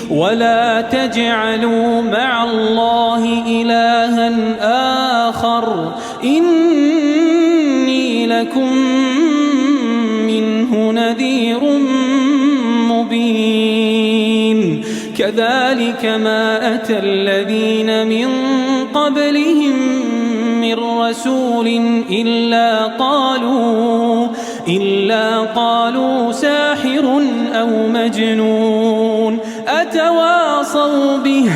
ولا تجعلوا مع الله إلها آخر إني لكم منه نذير مبين كذلك ما أتى الذين من قبلهم من رسول إلا قالوا ساحر أو مجنون أتواصوا به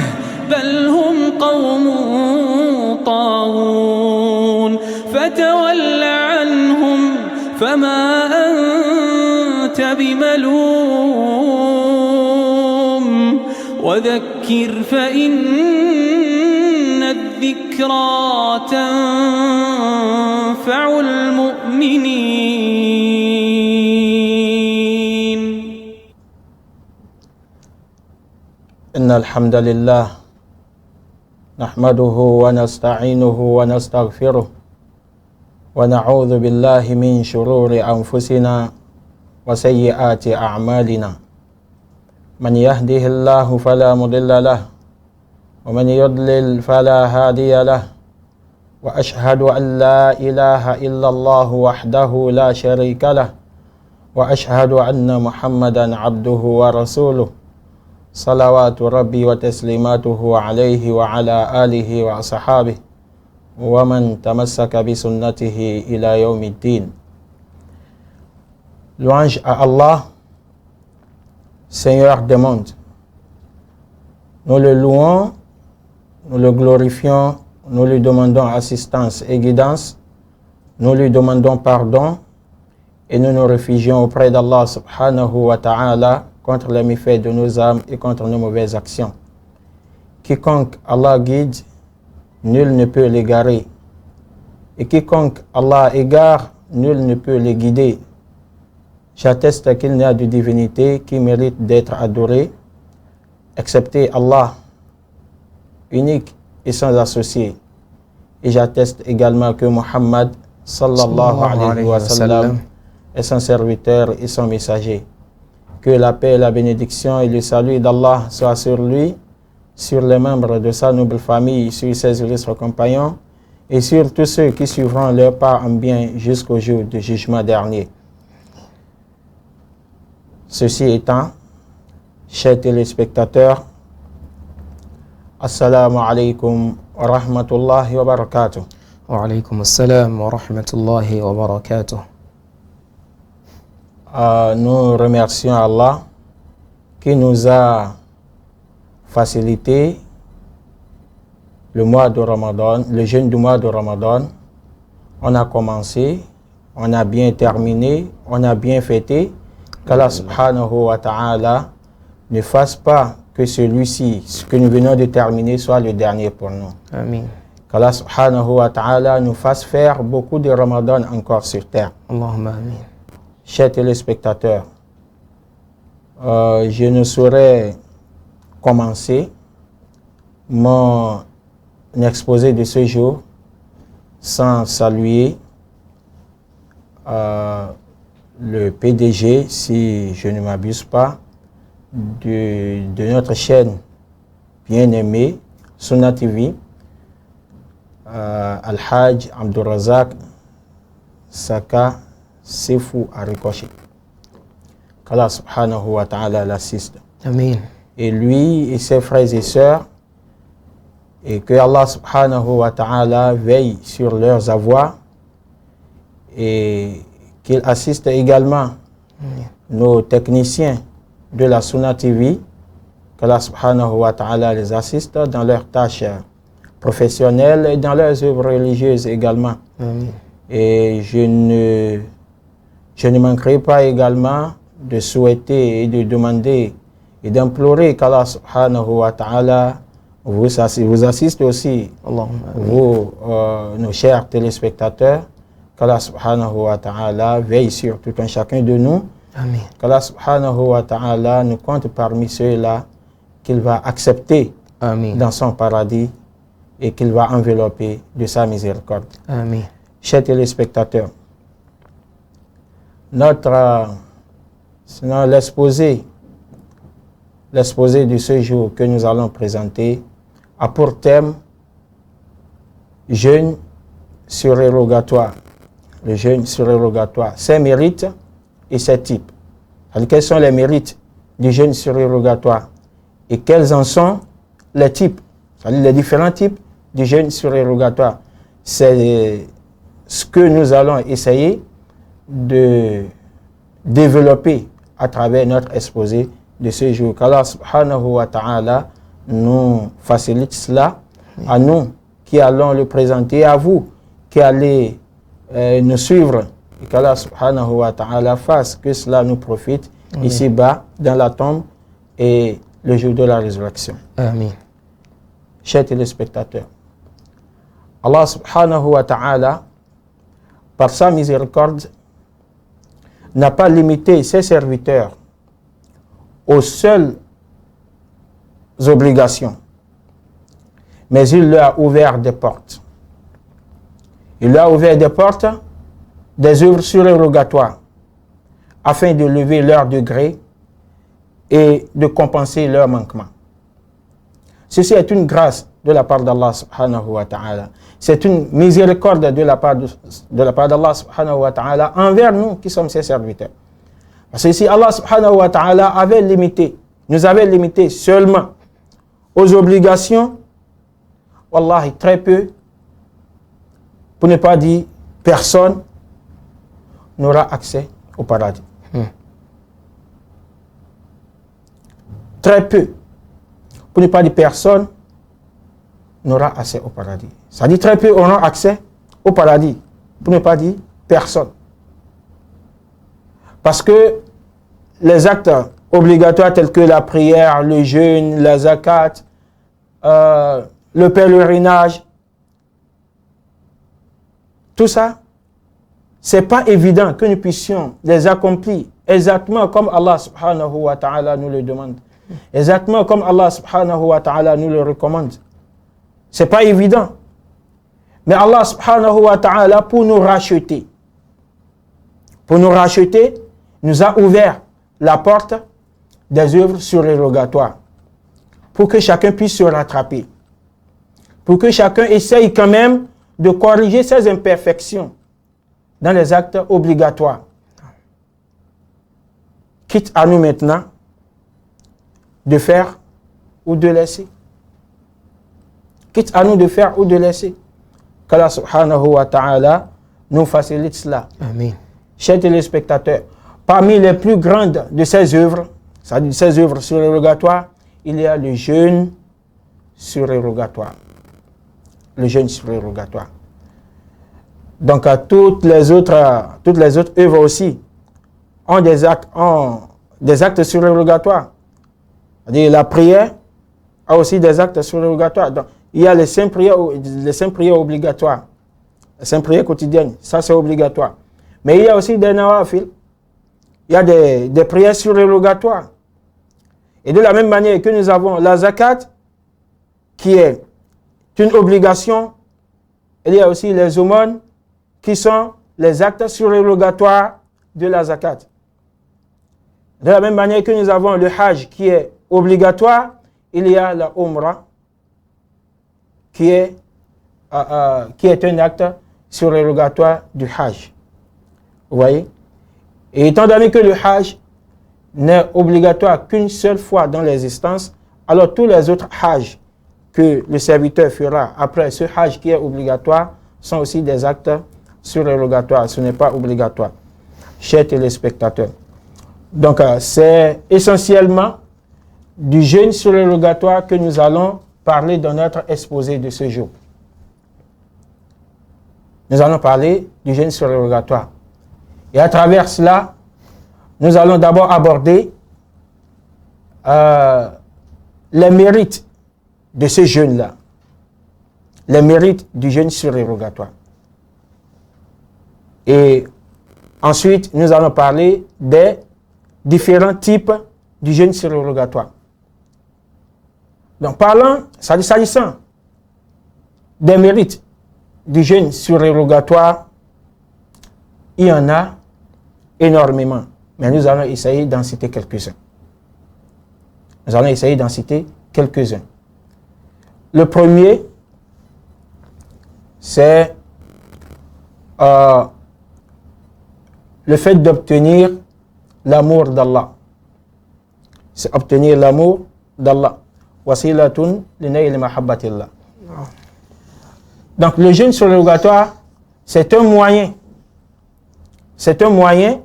بل هم قوم طاغون فتول عنهم فما أنت بملوم وذكر فإن الذكرى تنفع المؤمنين. إن الحمد لله نحمده ونستعينه ونستغفره ونعوذ بالله من شرور أنفسنا وسيئات أعمالنا من يهده الله فلا مضل له ومن يضلل فلا هادي له وأشهد أن لا إله إلا الله وحده لا شريك له وأشهد أن محمدا عبده ورسوله صلوات ربي وتسليماته عليه وعلى آله وأصحابه ومن تمسك بسنته إلى يوم الدين. Louange à Allah, Seigneur des mondes. Nous le louons, nous le glorifions, nous lui demandons assistance et guidance, nous lui demandons pardon et nous nous réfugions auprès d'Allah subhanahu wa ta'ala contre les méfaits de nos âmes et contre nos mauvaises actions. Quiconque Allah guide, nul ne peut l'égarer. Et quiconque Allah égare, nul ne peut les guider. J'atteste qu'il n'y a de divinité qui mérite d'être adorée, excepté Allah, unique et sans associé. Et j'atteste également que Muhammad sallallahu alayhi wa sallam est son serviteur et son messager. Que la paix, la bénédiction et le salut d'Allah soient sur lui, sur les membres de sa noble famille, sur ses illustres compagnons et sur tous ceux qui suivront leur pas en bien jusqu'au jour du jugement dernier. Ceci étant, chers téléspectateurs, Assalamu alaikum wa rahmatullahi wa barakatuh. Wa alaikum assalam wa rahmatullahi wa barakatuh. Nous remercions Allah qui nous a facilité le mois de Ramadan, le jeûne du mois de Ramadan. On a commencé, on a bien terminé, on a bien fêté. Qu'Allah subhanahu wa ta'ala ne fasse pas que celui-ci, ce que nous venons de terminer, soit le dernier pour nous. Amin. Qu'Allah subhanahu wa ta'ala nous fasse faire beaucoup de Ramadan encore sur terre. Allahumma amin. Chers téléspectateurs, je ne saurais commencer mon exposé de ce jour sans saluer le PDG, si je ne m'abuse pas, de notre chaîne bien-aimée, Sunna TV, Al-Hajj Abdourazak Saka Sefou Arikoshi. Qu'Allah subhanahu wa ta'ala l'assiste. Amin. Et lui et ses frères et sœurs, et que Allah subhanahu wa ta'ala veille sur leurs avoirs et qu'il assiste également nos techniciens de la Sunna TV, qu'Allah subhanahu wa ta'ala les assiste dans leurs tâches professionnelles et dans leurs œuvres religieuses également. Amin. Et je ne manquerai pas également de souhaiter et de demander et d'implorer qu'Allah subhanahu wa ta'ala vous assiste aussi, vous, nos chers téléspectateurs, qu'Allah subhanahu wa ta'ala veille sur tout un chacun de nous. Amin. Qu'Allah subhanahu wa ta'ala nous compte parmi ceux-là qu'il va accepter Amin. dans son paradis et qu'il va envelopper de sa miséricorde. Amin. Chers téléspectateurs, l'exposé l'exposé de ce jour que nous allons présenter a pour thème jeûne surérogatoire. Le jeûne surérogatoire, ses mérites et ses types. Alors, quels sont les mérites du jeûne surérogatoire et quels en sont les types, c'est-à-dire les différents types du jeûne surérogatoire. C'est ce que nous allons essayer de développer à travers notre exposé de ce jour. Qu'Allah subhanahu wa ta'ala nous facilite cela, à nous qui allons le présenter, à vous qui allez nous suivre, et qu'Allah subhanahu wa ta'ala fasse que cela nous profite ici-bas, dans la tombe et le jour de la résurrection. Amen. Chers téléspectateurs, Allah subhanahu wa ta'ala, par sa miséricorde, n'a pas limité ses serviteurs aux seules obligations, mais il leur a ouvert des portes. Il leur a ouvert des portes, des œuvres surérogatoires, afin de lever leur degré et de compenser leurs manquements. Ceci est une grâce de la part d'Allah subhanahu wa ta'ala. C'est une miséricorde de la part d'Allah subhanahu wa ta'ala envers nous qui sommes ses serviteurs. Parce que si Allah subhanahu wa ta'ala nous avait limité seulement aux obligations, wallahi, très peu, pour ne pas dire personne, n'aura accès au paradis. Très peu, pour ne pas dire personne, n'aura accès au paradis. Ça dit très peu auront accès au paradis, pour ne pas dire personne. Parce que les actes obligatoires tels que la prière, le jeûne, la zakat, le pèlerinage, tout ça, c'est pas évident que nous puissions les accomplir exactement comme Allah subhanahu wa ta'ala nous le demande. Exactement comme Allah subhanahu wa ta'ala nous le recommande. C'est pas évident. Mais Allah subhanahu wa ta'ala, pour nous racheter, nous a ouvert la porte des œuvres surérogatoires pour que chacun puisse se rattraper. Pour que chacun essaye quand même de corriger ses imperfections dans les actes obligatoires. Quitte à nous maintenant de faire ou de laisser. Quitte à nous de faire ou de laisser. Qu'Allah subhanahu wa ta'ala nous facilite cela. Amen. Chers téléspectateurs, parmi les plus grandes de ces œuvres, c'est-à-dire ces œuvres surérogatoires, il y a le jeûne surérogatoire. Le jeûne surérogatoire. Donc, toutes les autres œuvres aussi ont des actes surérogatoires. C'est-à-dire la prière a aussi des actes surérogatoires. Donc, il y a les 5 prières obligatoires. Les 5 prières quotidiennes, ça c'est obligatoire. Mais il y a aussi des nawafil. Il y a des prières surérogatoires. Et de la même manière que nous avons la zakat, qui est une obligation, il y a aussi les aumônes, qui sont les actes surérogatoires de la zakat. De la même manière que nous avons le hajj, qui est obligatoire, il y a la umrah, qui est un acte surérogatoire du hajj. Vous voyez? Et étant donné que le hajj n'est obligatoire qu'une seule fois dans l'existence, alors tous les autres hajj que le serviteur fera après ce hajj qui est obligatoire sont aussi des actes surérogatoires. Ce n'est pas obligatoire. Chers téléspectateurs. Donc, c'est essentiellement du jeûne surérogatoire que nous allons parler dans notre exposé de ce jour. Nous allons parler du jeûne surérogatoire. Et à travers cela, nous allons d'abord aborder les mérites de ce jeûne-là. Les mérites du jeûne surérogatoire. Et ensuite, nous allons parler des différents types du jeûne surérogatoire. Donc, s'agissant des mérites du jeûne surérogatoire, il y en a énormément. Mais nous allons essayer d'en citer quelques-uns. Nous allons essayer d'en citer quelques-uns. Le premier, c'est le fait d'obtenir l'amour d'Allah. C'est obtenir l'amour d'Allah. Wasilatun linayl mahabbatillah. Donc le jeûne surrogatoire, c'est un moyen. C'est un moyen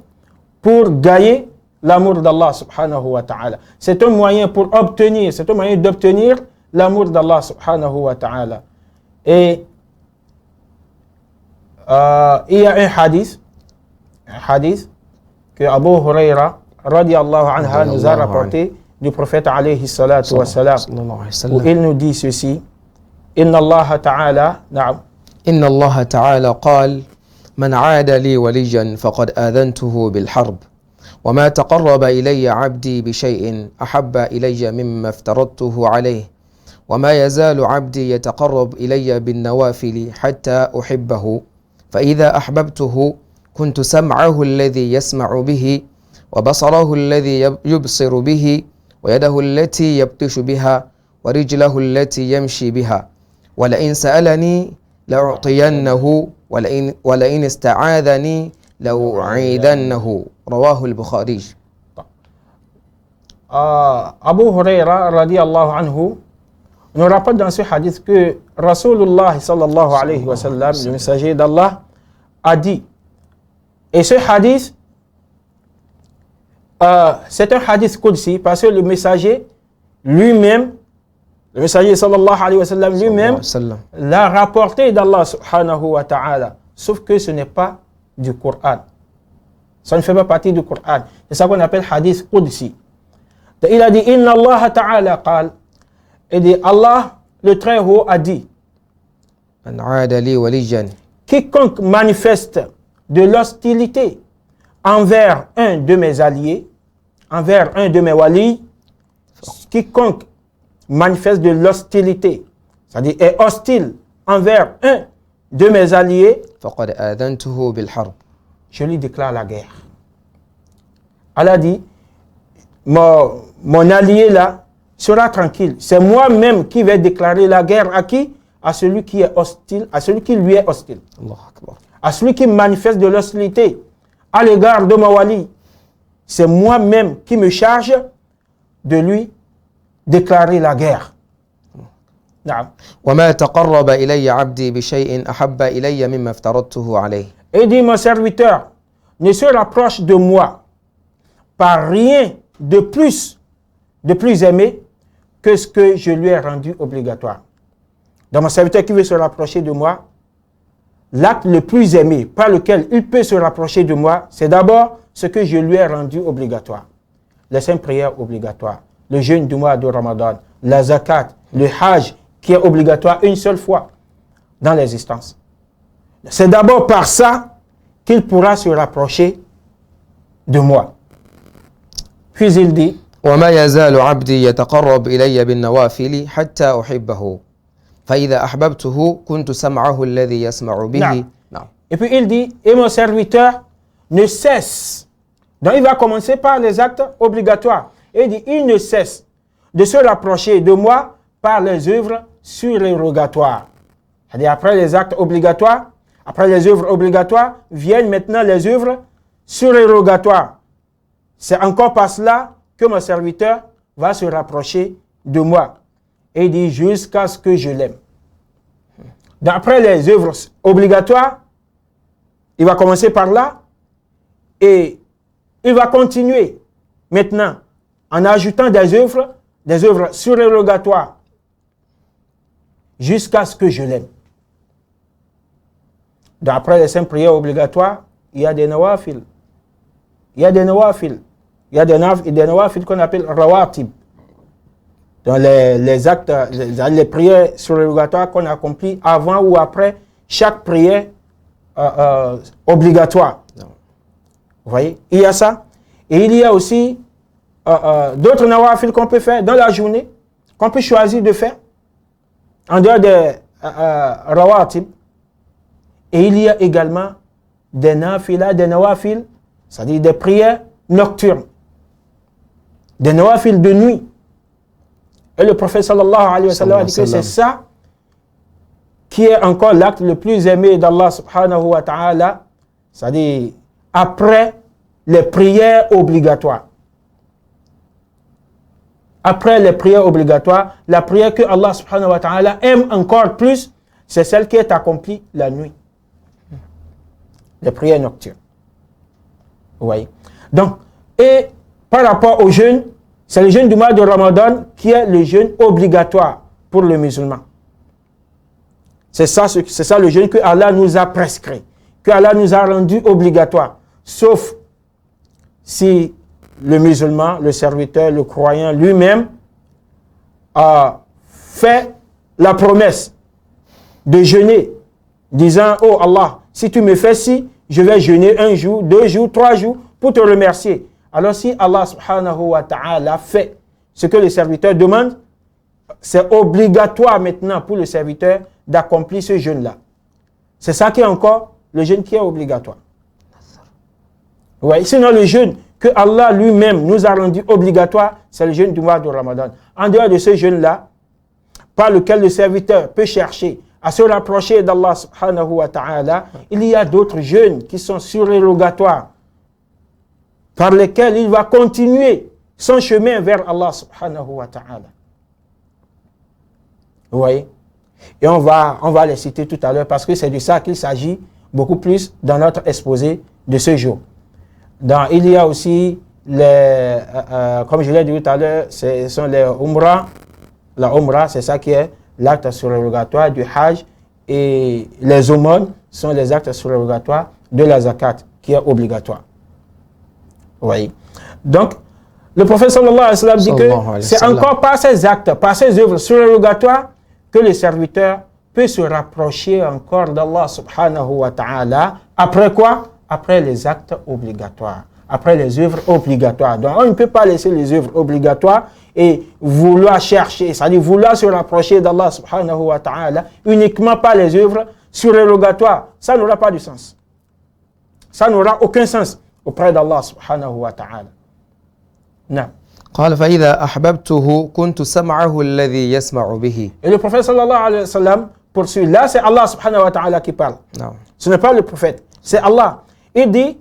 pour gagner l'amour d'Allah subhanahu wa ta'ala. C'est un moyen pour obtenir, c'est un moyen d'obtenir l'amour d'Allah subhanahu wa ta'ala. Et il y a un hadith que Abu Huraira radiallahu anha nous a rapporté du prophète alayhi salatu wa salam, où il nous dit ceci: Inna Allah ta'ala, na'am. إن الله تعالى قال من عاد لي وليا فقد آذنته بالحرب وما تقرب إلي عبدي بشيء أحب إلي مما افترضته عليه وما يزال عبدي يتقرب إلي بالنوافل حتى أحبه فإذا أحببته كنت سمعه الذي يسمع به وبصره الذي يبصر به ويده التي يبطش بها ورجله التي يمشي بها ولئن سألني لأعطينه ولئن استعاذني لأعيذنه رواه البخاري. Abu Huraira radiallahu anhu nous rapporte dans ce hadith que Rasulullah sallallahu alayhi wa sallam, le messager d'Allah, a dit, et ce hadith, c'est un hadith qudsi parce que le messager lui-même, le messager sallallahu alayhi wa sallam lui-même l'a rapporté d'Allah subhanahu wa ta'ala. Sauf que ce n'est pas du Coran. Ça ne fait pas partie du Coran. C'est ça qu'on appelle hadith qudsi. Il a dit, Inna Allah ta'ala qal. Il dit, Allah, le Très Haut, a dit, quiconque manifeste de l'hostilité envers un de mes alliés, envers un de mes walis, quiconque manifeste de l'hostilité, c'est-à-dire est hostile envers un de mes alliés, je lui déclare la guerre. Allah dit, mon allié là sera tranquille. C'est moi-même qui vais déclarer la guerre à qui? À celui qui est hostile, à celui qui lui est hostile. À celui qui manifeste de l'hostilité à l'égard de mon wali. C'est moi-même qui me charge de lui déclarer la guerre. وما تقرب إلي عبدي بشيء أحب إلي مما افترضته عليه. Et dit, mon serviteur ne se rapproche de moi par rien de plus aimé que ce que je lui ai rendu obligatoire. Donc mon serviteur qui veut se rapprocher de moi, l'acte le plus aimé par lequel il peut se rapprocher de moi, c'est d'abord ce que je lui ai rendu obligatoire. Les 5 prières obligatoires, le jeûne du mois de Ramadan, la zakat, le hajj qui est obligatoire une seule fois dans l'existence. C'est d'abord par ça qu'il pourra se rapprocher de moi. Puis il dit, وما يزال عبدي يتقرب إلي بالنوافل حتى أحبه فإذا أحببته كنت سمعه الذي يسمع به. Et puis il dit, et mon serviteur ne cesse. Donc il va commencer par les actes obligatoires. Et il dit, il ne cesse de se rapprocher de moi par les œuvres surérogatoires. C'est-à-dire après les actes obligatoires, après les œuvres obligatoires, viennent maintenant les œuvres surérogatoires. C'est encore par cela que mon serviteur va se rapprocher de moi. Et il dit jusqu'à ce que je l'aime. D'après les œuvres obligatoires, il va commencer par là et il va continuer maintenant en ajoutant des œuvres surérogatoires jusqu'à ce que je l'aime. D'après les 5 prières obligatoires, il y a des nawafil. Il y a des nawafil. Il y a des nawafil qu'on appelle rawatib. Dans les actes, les prières surérogatoires qu'on accomplit avant ou après chaque prière obligatoire. Vous voyez, il y a ça. Et il y a aussi d'autres nawafil qu'on peut faire dans la journée, qu'on peut choisir de faire, en dehors des rawatib. Et il y a également des nawafil, c'est-à-dire des prières nocturnes, des nawafil de nuit. Et le prophète sallallahu alayhi wa sallam a dit que c'est ça qui est encore l'acte le plus aimé d'Allah subhanahu wa ta'ala, c'est-à-dire après les prières obligatoires. Après les prières obligatoires, la prière que Allah subhanahu wa ta'ala aime encore plus, c'est celle qui est accomplie la nuit. Les prières nocturnes. Vous voyez? Donc, et par rapport au jeûne, c'est le jeûne du mois de Ramadan qui est le jeûne obligatoire pour le musulman. C'est ça le jeûne que Allah nous a prescrit, que Allah nous a rendu obligatoire. Sauf si le musulman, le serviteur, le croyant lui-même a fait la promesse de jeûner, disant, oh Allah, si tu me fais ci, je vais jeûner 1 jour, 2 jours, 3 jours pour te remercier. Alors si Allah subhanahu wa ta'ala fait ce que le serviteur demande, c'est obligatoire maintenant pour le serviteur d'accomplir ce jeûne-là. C'est ça qui est encore le jeûne qui est obligatoire. Ouais. Sinon le jeûne que Allah lui-même nous a rendu obligatoire, c'est le jeûne du mois de Ramadan. En dehors de ce jeûne-là, par lequel le serviteur peut chercher à se rapprocher d'Allah subhanahu wa ta'ala, il y a d'autres jeûnes qui sont surérogatoires, par lesquels il va continuer son chemin vers Allah subhanahu wa ta'ala. Vous voyez? Et on va les citer tout à l'heure parce que c'est de ça qu'il s'agit beaucoup plus dans notre exposé de ce jour. Il y a aussi, comme je l'ai dit tout à l'heure, ce sont les Umrah. La Umrah, c'est ça qui est l'acte surrogatoire du Hajj. Et les aumônes sont les actes surrogatoires de la zakat, qui est obligatoire. Vous voyez? Donc, le prophète sallallahu alayhi wa sallam dit que c'est encore par ces actes, par ces œuvres surrogatoires que le serviteur peut se rapprocher encore d'Allah subhanahu wa ta'ala. Après quoi? Après les actes obligatoires, après les œuvres obligatoires. Donc, on ne peut pas laisser les œuvres obligatoires et vouloir chercher, c'est-à-dire vouloir se rapprocher d'Allah subhanahu wa ta'ala uniquement par les œuvres surrogatoires. Ça n'aura pas de sens. Ça n'aura aucun sens auprès d'Allah subhanahu wa ta'ala. Non. قال فإذا أحببته كنت سمعه الذي يسمع به. Et le prophète sallallahu alayhi wa sallam poursuit. Là, c'est Allah subhanahu wa ta'ala qui parle. Non. Ce n'est pas le prophète, c'est Allah. Il dit,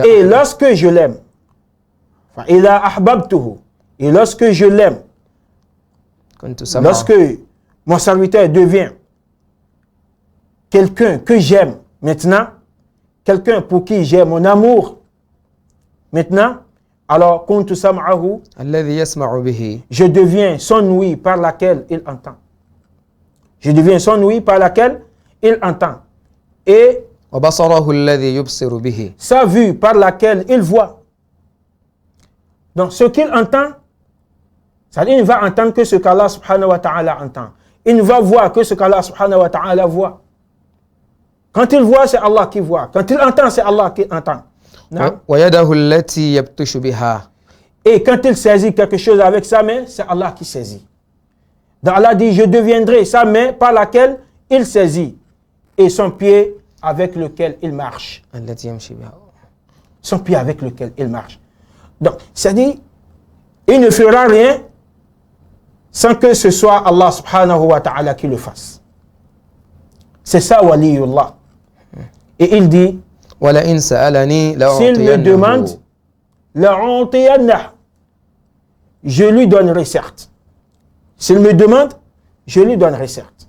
et lorsque je l'aime, إذا أحببته, et lorsque je l'aime, lorsque mon serviteur devient quelqu'un que j'aime maintenant, quelqu'un pour qui j'ai mon amour maintenant, alors كنت سمعه, الذي يسمع به. Je deviens son ouïe par laquelle il entend. Je deviens son ouïe par laquelle il entend. Et وبصره الذي يبصر به. Sa vue par laquelle il voit. Donc ce qu'il entend, c'est-à-dire il ne va entendre que ce qu'Allah subhanahu wa ta'ala entend. Il ne va voir que ce qu'Allah subhanahu wa ta'ala voit. Quand il voit, c'est Allah qui voit. Quand il entend, c'est Allah qui entend. ويده التي يبطش بها. Et quand il saisit quelque chose avec sa main, c'est Allah qui saisit. Donc Allah dit, je deviendrai sa main par laquelle il saisit et son pied avec lequel il marche. التي يمشي بها. Son pied avec lequel il marche. Donc, c'est-à-dire, il ne fera rien sans que ce soit Allah subhanahu wa ta'ala qui le fasse. C'est ça, waliyullah. Et il dit, ولئن سألني s'il me demande, لأعطينه, je lui donnerai certes. S'il me demande, je lui donnerai certes.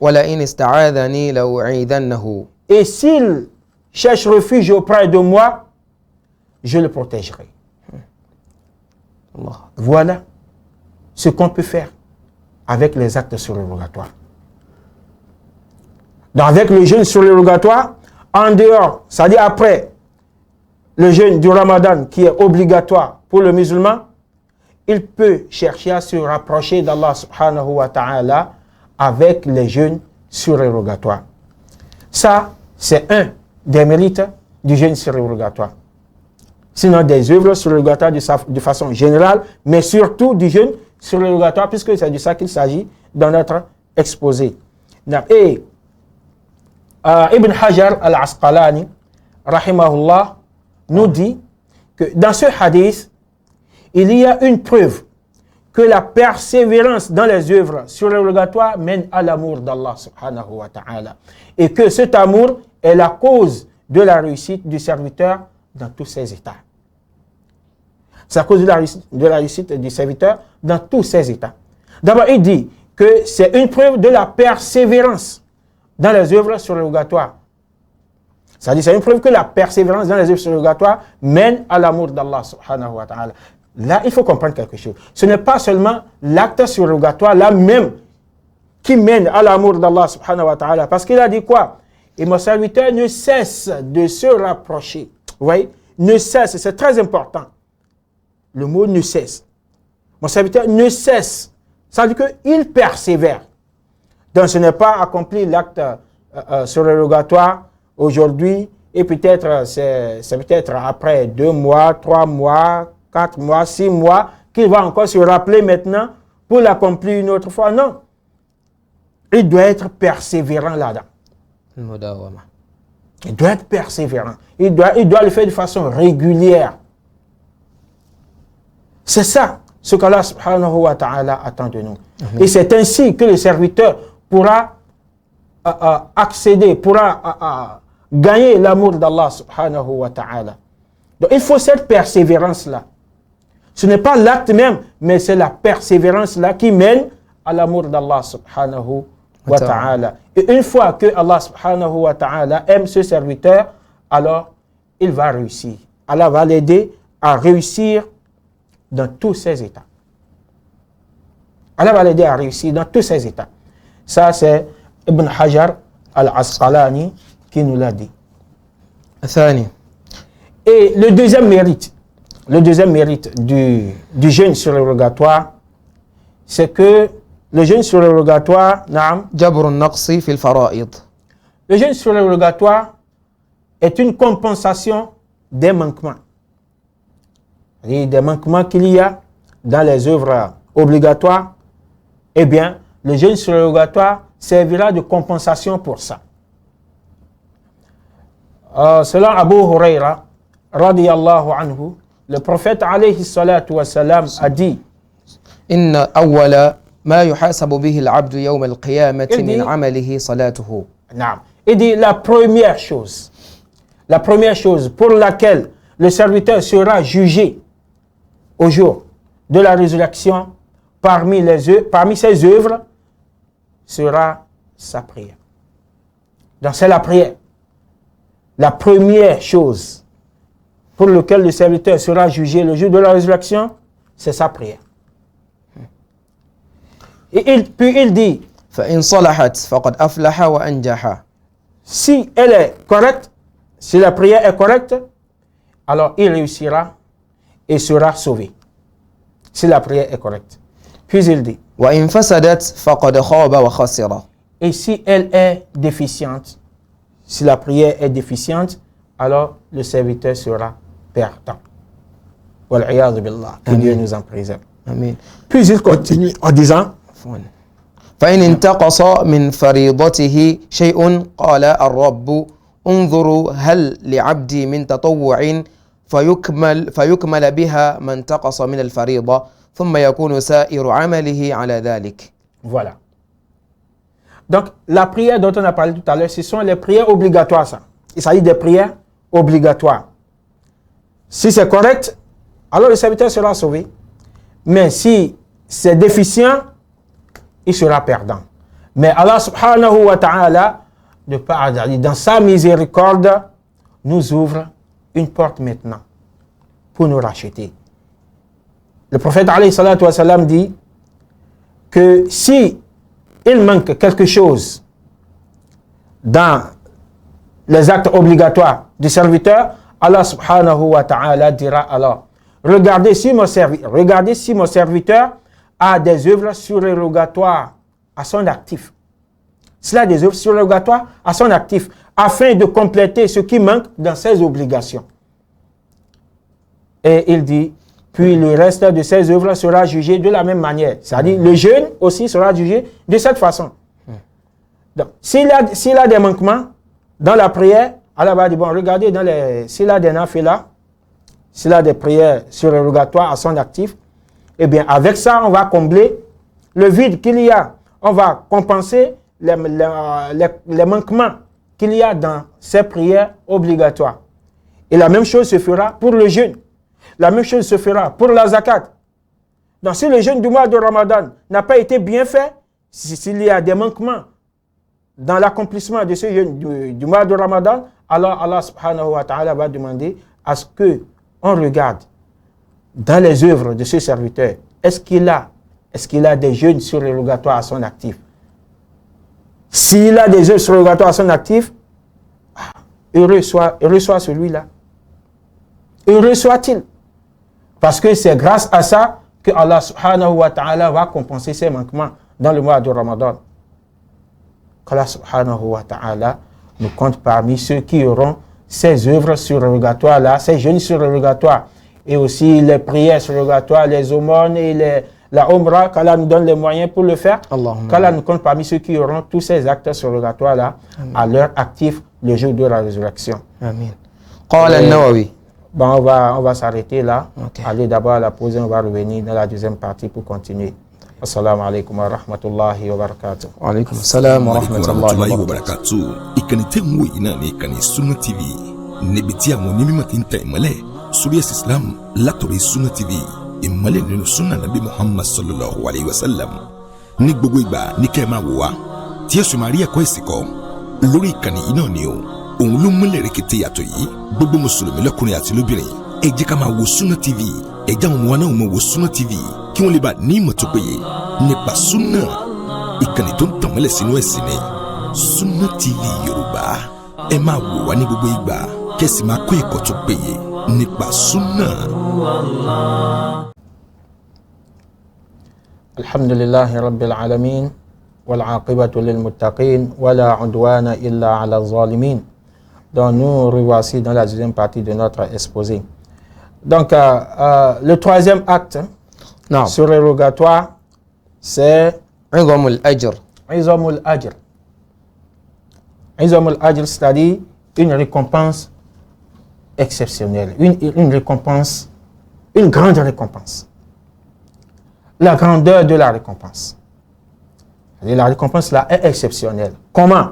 ولئن استعاذني لأعيذنه. Et s'il cherche refuge auprès de moi, je le protégerai. Allah. Voilà ce qu'on peut faire avec les actes surrogatoires. Donc avec le jeûne surrogatoire, en dehors, c'est-à-dire après le jeûne du Ramadan qui est obligatoire pour le musulman, il peut chercher à se rapprocher d'Allah subhanahu wa ta'ala avec les jeûnes surrogatoires. Ça, c'est un des mérites du jeûne surrogatoire. Sinon des œuvres surrogatoires de façon générale, mais surtout du jeûne surrogatoire, puisque c'est de ça qu'il s'agit dans notre exposé. Et Ibn Hajar al-Asqalani, rahimahullah, nous dit que dans ce hadith, il y a une preuve que la persévérance dans les œuvres surérogatoires mène à l'amour d'Allah subhanahu wa ta'ala. Et que cet amour est la cause de la réussite du serviteur dans tous ses états. C'est à cause de la réussite du serviteur dans tous ses états. D'abord, il dit que c'est une preuve de la persévérance dans les œuvres surérogatoires. C'est-à-dire, c'est une preuve que la persévérance dans les œuvres surérogatoires mène à l'amour d'Allah subhanahu wa ta'ala. Là, il faut comprendre quelque chose. Ce n'est pas seulement l'acte surrogatoire, là même, qui mène à l'amour d'Allah subhanahu wa ta'ala. Parce qu'il a dit quoi? Et mon serviteur ne cesse de se rapprocher. Vous voyez? Ne cesse, c'est très important. Le mot ne cesse. Mon serviteur ne cesse. Ça veut dire qu'il persévère. Donc ce n'est pas accomplir l'acte surrogatoire aujourd'hui et peut-être c'est peut-être après 2 mois, 3 mois, 4 mois, 6 mois qu'il va encore se rappeler maintenant pour l'accomplir une autre fois. Non. Il doit être persévérant là-dedans. Il doit être persévérant. Il doit le faire de façon régulière. C'est ça ce qu'Allah subhanahu wa ta'ala attend de nous. Et c'est ainsi que le serviteur pourra accéder, pourra gagner l'amour d'Allah subhanahu wa ta'ala. Donc il faut cette persévérance-là. Ce n'est pas l'acte même, mais c'est la persévérance-là qui mène à l'amour d'Allah subhanahu wa ta'ala. Et une fois que Allah subhanahu wa ta'ala aime ce serviteur, alors il va réussir. Allah va l'aider à réussir dans tous ses états. Allah va l'aider à réussir dans tous ses états. Ça, c'est Ibn Hajar al-Asqalani qui nous l'a dit. Et le deuxième mérite du jeûne surrogatoire, c'est que le jeûne surrogatoire, le jeûne surrogatoire est une compensation des manquements. Des manquements qu'il y a dans les œuvres obligatoires, eh bien, le jeûne surrogatoire servira de compensation pour ça. Selon Abu Huraira, radiyallahu anhu, le prophète alayhi salatu wa salam a dit Inna awwala ma yuhasabu bihi al-'abdu yawm al-qiyamati min 'amalihi salatuhu. Il dit la première chose pour laquelle le serviteur sera jugé au jour de la résurrection parmi ses œuvres sera sa prière. Donc c'est la prière. La première chose pour laquelle le serviteur sera jugé le jour de la résurrection, c'est sa prière. Et puis il dit, si elle est correcte, si la prière est correcte, alors il réussira et sera sauvé. Si la prière est correcte. Puis il dit, et si elle est déficiente, si la prière est déficiente, alors le serviteur sera perdant. Wal-'iyadhu billah. Que Dieu nous en préserve. Amen. Puis il continue en disant, فإن انتقص من فريضته شيء قال الرب انظروا هل لعبدي من تطوع فيكمل بها ما انتقص من الفريضة ثم يكون سائر عمله على ذلك. Voilà. Donc, la prière dont on a parlé tout à l'heure, ce sont les prières obligatoires, ça. Il s'agit des prières obligatoires. Si c'est correct, alors le serviteur sera sauvé. Mais si c'est déficient, il sera perdant. Mais Allah subhanahu wa ta'ala, dans sa miséricorde, nous ouvre une porte maintenant pour nous racheter. Le prophète alayhi salatu wa salam dit que si il manque quelque chose dans les actes obligatoires du serviteur, Allah subhanahu wa ta'ala dira alors, regardez si mon serviteur a des œuvres surérogatoires à son actif. S'il a des œuvres surérogatoires à son actif, afin de compléter ce qui manque dans ses obligations. Et il dit, puis le reste de ses œuvres sera jugé de la même manière. C'est-à-dire, le jeûne aussi sera jugé de cette façon. Donc, s'il a des manquements dans la prière, Allah va dire, bon, regardez, s'il a des nafilas, s'il a des prières surérogatoires à son actif, eh bien, avec ça, on va combler le vide qu'il y a. On va compenser les manquements qu'il y a dans ces prières obligatoires. Et la même chose se fera pour le jeûne. La même chose se fera pour la zakat. Donc, si le jeûne du mois de Ramadan n'a pas été bien fait, s'il y a des manquements dans l'accomplissement de ce jeûne du mois de Ramadan, alors Allah subhanahu wa ta'ala va demander à ce qu'on regarde dans les œuvres de ce serviteur, est-ce qu'il a des jeûnes surrogatoires à son actif? S'il a des jeûnes surrogatoires à son actif, heureux soit celui-là. Heureux soit-il. Parce que c'est grâce à ça que Allah subhanahu wa ta'ala va compenser ses manquements dans le mois de Ramadan. Qu'Allah subhanahu wa ta'ala nous compte parmi ceux qui auront ces œuvres surrogatoires-là, ces jeûnes surrogatoires, et aussi les prières surrogatoires, les aumônes et la umrah, qu'Allah nous donne les moyens pour le faire. Qu'Allah nous compte parmi ceux qui auront tous ces actes surrogatoires-là à leur actif le jour de la résurrection. Amin. Qala an-Nawawi. Bon, on va s'arrêter là. Okay. Aller d'abord à la pause et on va revenir dans la deuxième partie pour continuer. Assalamu alaikum wa rahmatullahi wa barakatuh. Wa alaikum assalam wa rahmatullahi wa barakatuh. Ìkànnì tẹ́ ń wò yìí náà ní ìkànnì Sunna TV. Níbi tí àwọn onímọ̀ ti ń tẹ ìmọ́lẹ̀ sórí ẹ̀sìn Islam látọ̀rọ̀ Sunna TV. Ìmọ́lẹ̀ nínú Sunna Nabi Muhammad sallallahu alayhi wa sallam. Ní gbogbo ìgbà ní kẹ́ ẹ máa wò wá tí ẹ sì máa rí ẹ̀kọ́ ìsìn kọ́ lórí ìkànnì yìí náà ni o. Òun ló múlẹ̀ rẹ̀kẹ̀tẹ̀ yàtọ̀ yìí gbogbo mùsùlùmí lọ́kùnrin àti lóbìnrin ẹ jẹ́ ká máa wo Sunna TV ẹ jẹ́ àwọn ọmọ wa náà máa wo Sunna TV kí wọ́n lè bá ní ìmọ̀ tó péye nípa Sunna ìkànnì tó ń tàn mọ́lẹ̀ sínú ẹ̀sìn ni Sunna TV Yorùbá ẹ máa wò wá ní gbogbo ìgbà kẹ́sì máa kó ẹ̀kọ́ tó péye nípa Sunna. Alhamdulillahi rabbil alamin wal aqibatu lil muttaqin wala udwana illa ala zalimin. Donc nous revoici dans la deuxième partie de notre exposé. Donc le troisième acte surrogatoire, c'est Izamul Ajr. Izamul Ajr. Izamul Ajr, c'est-à-dire une récompense exceptionnelle, une récompense, une grande récompense. La grandeur de la récompense. Et la récompense là est exceptionnelle. Comment?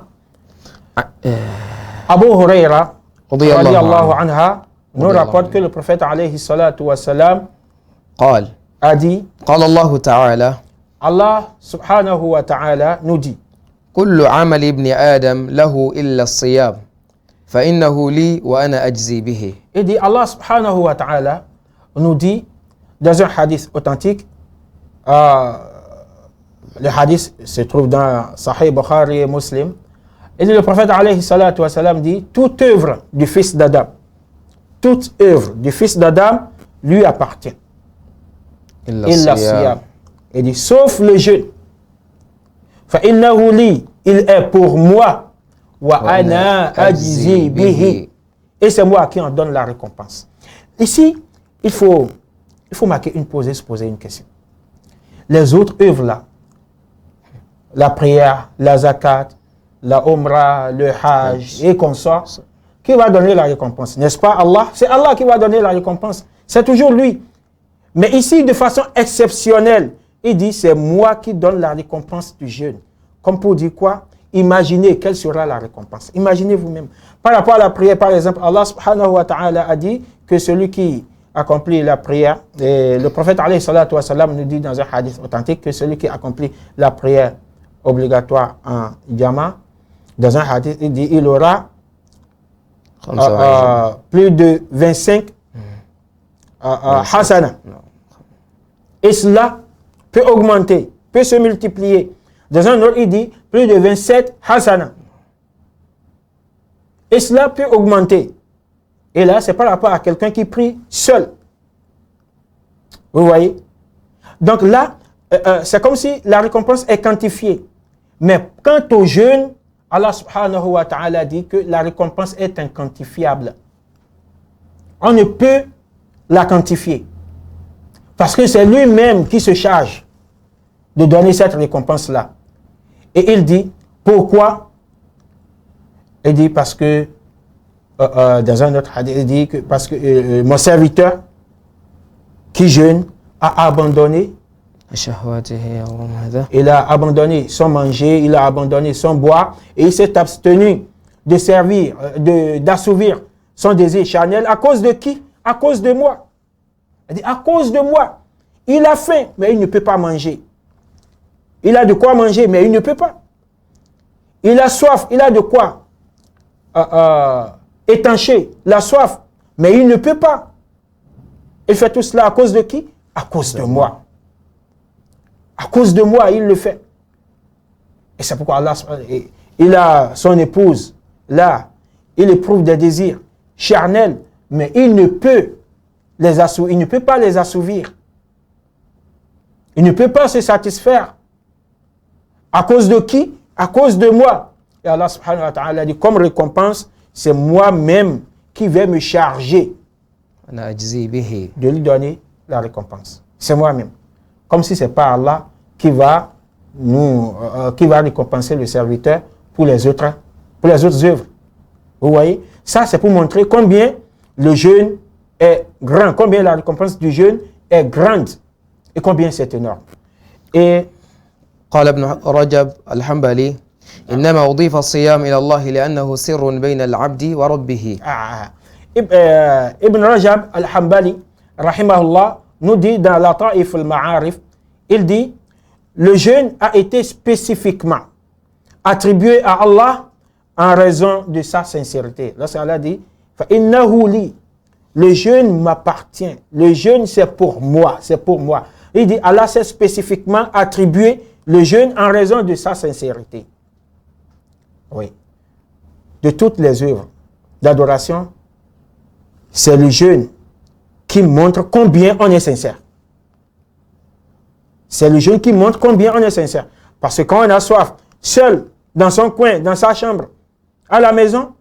Abu Huraira radiyallahu anha nous rapporte que le prophète alayhi salatu wa salam a dit, قال الله تعالى Allah subhanahu wa ta'ala nous dit, كل عمل ابن آدم له إلا الصيام فإنه لي وأنا أجزي به. Il dit, Allah subhanahu wa ta'ala nous dit dans un hadith authentique, le hadith se trouve dans Sahih Bukhari et Muslim. Et le prophète alayhi salatu wa salam dit, toute œuvre du fils d'Adam, toute œuvre du fils d'Adam lui appartient. Illa siyam. Il dit, sauf le jeûne. Fa'innahu li, il est pour moi. Wa ana ajzi bihi. Et c'est moi qui en donne la récompense. Ici, il faut marquer une pause et se poser une question. Les autres œuvres là, la prière, la zakat, la umrah, le hajj et consorts, qui va donner la récompense? N'est-ce pas Allah? C'est Allah qui va donner la récompense. C'est toujours lui. Mais ici, de façon exceptionnelle, il dit, c'est moi qui donne la récompense du jeûne. Comme pour dire quoi? Imaginez quelle sera la récompense. Imaginez vous-même. Par rapport à la prière, par exemple, Allah subhanahu wa ta'ala a dit que celui qui accomplit la prière, et le prophète alayhi salatu wa salam nous dit dans un hadith authentique que celui qui accomplit la prière obligatoire en jama, dans un hadith, il dit, il aura plus de 25 hasana. Et cela peut augmenter, peut se multiplier. Dans un autre, il dit plus de 27 hasana. Et cela peut augmenter. Et là, c'est par rapport à quelqu'un qui prie seul. Vous voyez? Donc là, c'est comme si la récompense est quantifiée. Mais quant au jeûne, Allah subhanahu wa ta'ala dit que la récompense est inquantifiable. On ne peut la quantifier. Parce que c'est lui-même qui se charge de donner cette récompense-là. Et il dit, pourquoi? Il dit parce que, dans un autre hadith, il dit que parce que mon serviteur qui jeûne a abandonné. Il a abandonné son manger, il a abandonné son boire et il s'est abstenu de servir, d'assouvir son désir charnel à cause de qui? À cause de moi. Il dit, à cause de moi. Il a faim, mais il ne peut pas manger. Il a de quoi manger, mais il ne peut pas. Il a soif, il a de quoi étancher la soif, mais il ne peut pas. Il fait tout cela à cause de qui? À cause de moi. À cause de moi, il le fait. Et c'est pourquoi Allah, il a son épouse, là, il éprouve des désirs charnels, mais il ne peut il ne peut pas les assouvir. Il ne peut pas se satisfaire. À cause de qui? À cause de moi. Et Allah subhanahu wa ta'ala dit, comme récompense, c'est moi-même qui vais me charger de lui donner la récompense. C'est moi-même. Comme si ce n'est pas Allah qui va récompenser le serviteur pour les autres œuvres. Vous voyez? Ça, c'est pour montrer combien le jeûne est grand, combien la récompense du jeûne est grande et combien c'est énorme. Et قال ابن رجب الحنبلي إنما أضيف الصيام إلى الله لأنه سر بين العبد وربه. Ibn Rajab al-Hanbali, rahimahullah, nous dit dans la Ta'if al-Ma'arif, il dit, le jeûne a été spécifiquement attribué à Allah en raison de sa sincérité. Lorsqu'Allah dit, فَإِنَّهُ لِي, le jeûne m'appartient, le jeûne c'est pour moi, c'est pour moi. Il dit, Allah s'est spécifiquement attribué le jeûne en raison de sa sincérité. Oui. De toutes les œuvres d'adoration, c'est le jeûne qui montre combien on est sincère. C'est le jeûne qui montre combien on est sincère. Parce que quand on a soif, seul, dans son coin, dans sa chambre, à la maison,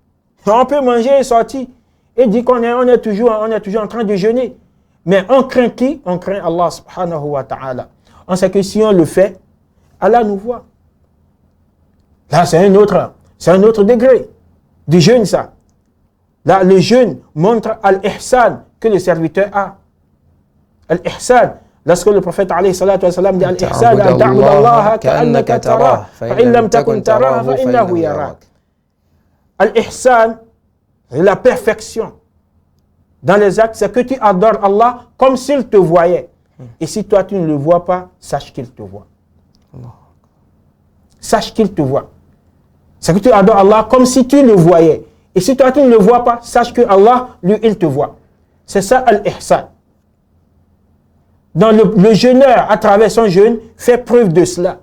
on peut manger et sortir et dire qu'on est toujours en train de jeûner. Mais on craint qui? On craint Allah subhanahu wa ta'ala. On sait que si on le fait, Allah nous voit. Là, c'est un autre degré du jeûne, ça. Là, le jeûne montre al-ihsan que le serviteur a. Al-ihsan. Lorsque le prophète alayhi salatu wa sallam dit al-ihsan, an ta'budu Allah ka'annaka tarah, fa in lam takun tarah, fa innahu yarak. Al-ihsan, c'est la perfection. Dans les actes, c'est que tu adores Allah comme s'il te voyait. Et si toi, tu ne le vois pas, sache qu'il te voit. Sache qu'il te voit. C'est que tu adores Allah comme si tu le voyais. Et si toi, tu ne le vois pas, sache que Allah, lui, il te voit. C'est ça, al-ihsan. Donc, le jeûneur, à travers son jeûne, fait preuve de cela.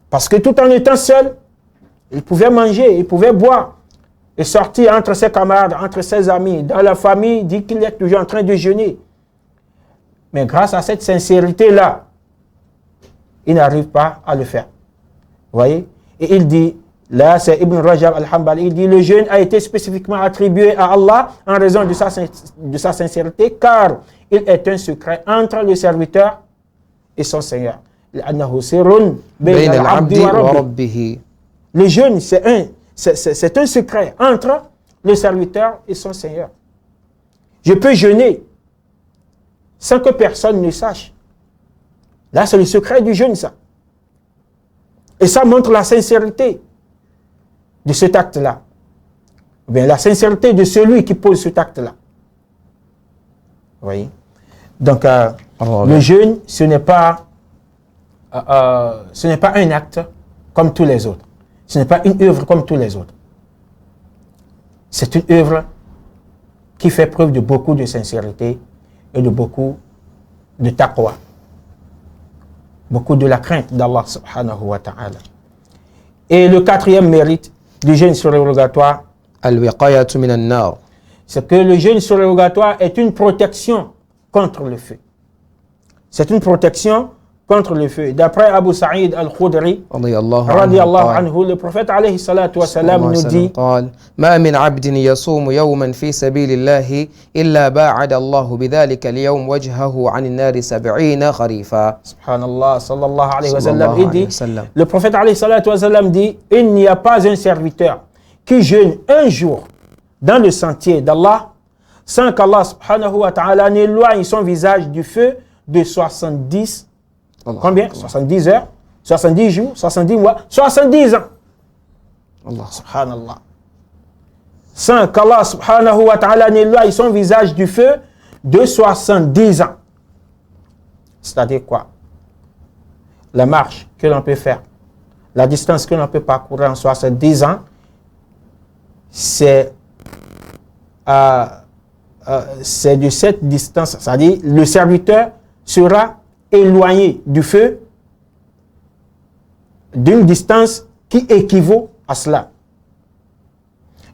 Parce que tout en étant seul, il pouvait manger, il pouvait boire. Et sortir entre ses camarades, entre ses amis, dans la famille, il dit qu'il est toujours en train de jeûner. Mais grâce à cette sincérité-là, il n'arrive pas à le faire. Vous voyez? Et il dit, là c'est Ibn Rajab al-Hanbali, il dit, le jeûne a été spécifiquement attribué à Allah en raison de sa sincérité, car il est un secret entre le serviteur et son Seigneur. Le jeûne, c'est un secret entre le serviteur et son Seigneur. Je peux jeûner sans que personne ne sache. Là, c'est le secret du jeûne, ça. Et ça montre la sincérité de cet acte-là. Ou bien la sincérité de celui qui pose cet acte-là. Vous voyez? Donc, le jeûne, ce n'est pas un acte comme tous les autres. Ce n'est pas une œuvre comme tous les autres. C'est une œuvre qui fait preuve de beaucoup de sincérité et de beaucoup de taqwa. Beaucoup de la crainte d'Allah subhanahu wa ta'ala. Et le quatrième mérite du jeûne surrogatoire, al-wiqayatu min an-nar, c'est que le jeûne surrogatoire est une protection contre le feu. C'est une protection contre le feu. D'après Abu Sa'id al-Khudri, radiyallahu anhu, le prophète alayhi salatu wa salam nous dit, ما من عبد يصوم يوما في سبيل الله إلا باعد الله بذلك اليوم وجهه عن النار 70 خريفا. Subhanallah, sallallahu alayhi wa sallam, il dit, le prophète alayhi salatu wa salam dit, il n'y a pas un serviteur qui jeûne un jour dans le sentier d'Allah sans qu'Allah subhanahu wa ta'ala n'éloigne son visage du feu de 70, Allah. combien? 70 heures, 70 jours, 70 mois, 70 ans. Allah. Subhanallah. Sans qu'Allah subhanahu wa ta'ala n'éloigne son visage du feu de 70 ans. C'est-à-dire quoi? La marche que l'on peut faire, la distance que l'on peut parcourir en 70 ans, c'est de cette distance, c'est-à-dire le serviteur sera éloigné du feu d'une distance qui équivaut à cela.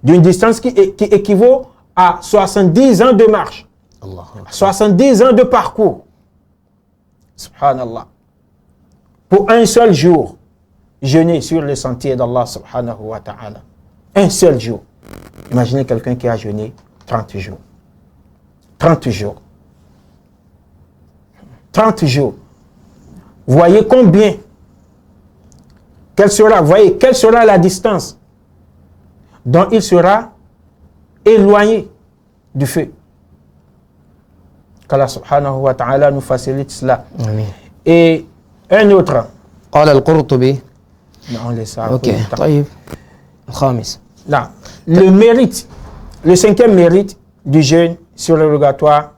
D'une distance qui équivaut à 70 ans de marche, Allah. 70 ans de parcours. Subhanallah. Pour un seul jour, jeûner sur le sentier d'Allah subhanahu wa ta'ala. Un seul jour. Imaginez quelqu'un qui a jeûné 30 jours. 30 jours. 30 jours. Voyez combien, quelle sera la distance dont il sera éloigné du feu. Qu'Allah subhanahu wa ta'ala nous facilite cela. Amin. Et un autre. قال القرطبي. Non, on laisse ça. اوكي طيب. الخامس. Là, le mérite, le cinquième mérite du jeûne surrogatoire,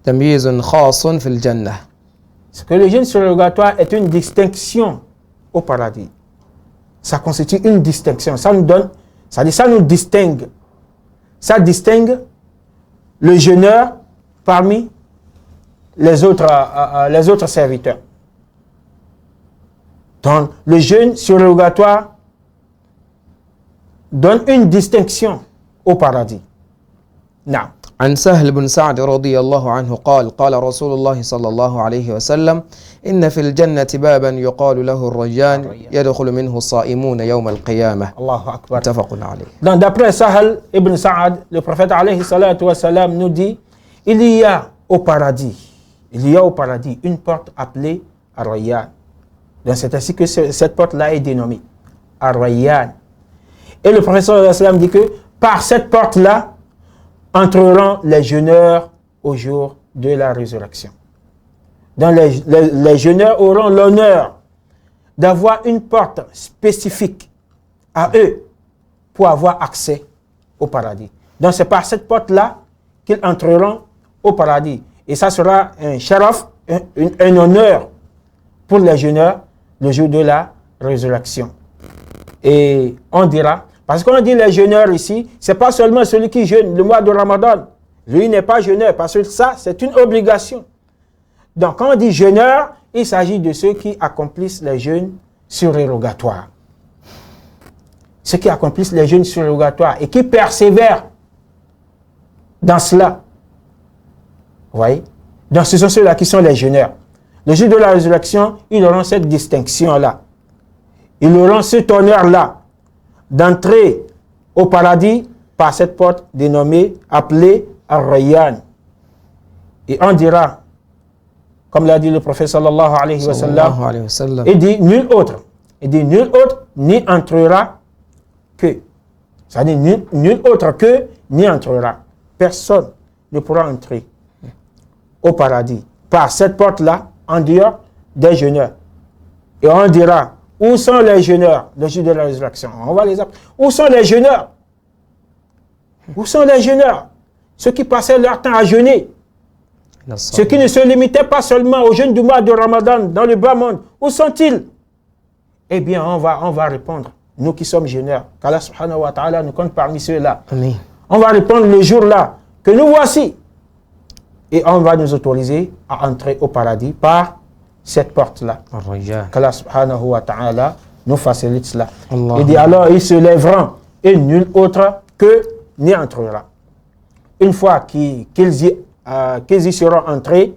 تمييز خاص في الجنة. c'est que le jeûne surrogatoire est une distinction au paradis. Ça constitue une distinction. Ça nous donne, ça nous distingue. Ça distingue le jeûneur parmi les autres serviteurs. Donc, le jeûne surrogatoire donne une distinction au paradis. Non. عن سهل بن سعد رضي الله عنه قال قال رسول الله صلى الله عليه وسلم إن في الجنة بابا يقال له الريان يدخل منه الصائمون يوم القيامة. Allahu Akbar. متفق عليه. Donc, d'après Sahal ibn Sa'ad, le prophète alayhi salatu wa salam nous dit, il y a au paradis une porte appelée Ar-Rayyan. Donc, c'est ainsi que cette porte-là est dénommée Ar-Rayyan. Et le prophète sallallahu alayhi wa sallam dit que par cette porte-là entreront les jeûneurs au jour de la résurrection. Donc, les jeûneurs auront l'honneur d'avoir une porte spécifique à eux pour avoir accès au paradis. Donc, c'est par cette porte-là qu'ils entreront au paradis. Et ça sera un sharaf, un honneur pour les jeûneurs le jour de la résurrection. Et on dira, parce qu'on dit les jeûneurs ici, ce n'est pas seulement celui qui jeûne le mois de Ramadan. Lui n'est pas jeûneur, parce que ça, c'est une obligation. Donc, quand on dit jeûneur, il s'agit de ceux qui accomplissent les jeûnes surrogatoires. Ceux qui accomplissent les jeûnes surrogatoires et qui persévèrent dans cela. Vous voyez? Donc, ce sont ceux-là qui sont les jeûneurs. Le jour de la résurrection, ils auront cette distinction-là. Ils auront cet honneur-là d'entrer au paradis par cette porte dénommée, appelée Ar-Rayyan. Et on dira, comme l'a dit le prophète sallallahu alayhi wa sallam, il dit nul autre n'y entrera que. C'est-à-dire nul autre que n'y entrera. Personne ne pourra entrer au paradis par cette porte-là en dehors des jeûneurs. Et on dira, où sont les jeûneurs le jour de la résurrection? On va les appeler. Où sont les jeûneurs? Où sont les jeûneurs? Ceux qui passaient leur temps à jeûner. Ceux qui ne se limitaient pas seulement au jeûne du mois de Ramadan dans le bas monde. Où sont-ils? Eh bien, on va répondre, nous qui sommes jeûneurs, qu'Allah subhanahu wa ta'ala nous compte parmi ceux-là. On va répondre le jour-là que nous voici. Et on va nous autoriser à entrer au paradis par cette porte-là. Qu'Allah subhanahu wa ta'ala nous facilite cela. Il dit alors ils se lèveront et nul autre que n'y entrera. Une fois qu'ils y seront entrés,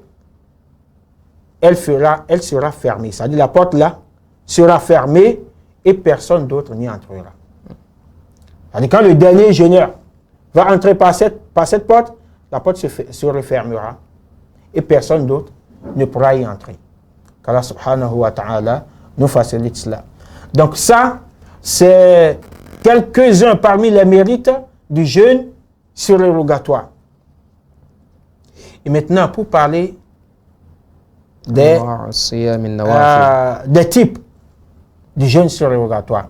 elle sera fermée. C'est-à-dire la porte-là sera fermée et personne d'autre n'y entrera. C'est-à-dire quand le dernier jeûneur va entrer par cette porte, la porte se refermera et personne d'autre ne pourra y entrer. Qu'Allah subhanahu wa ta'ala nous facilite cela. Donc ça, c'est quelques-uns parmi les mérites du jeûne surrogatoire. Et maintenant, pour parler des types du jeûne surérogatoire.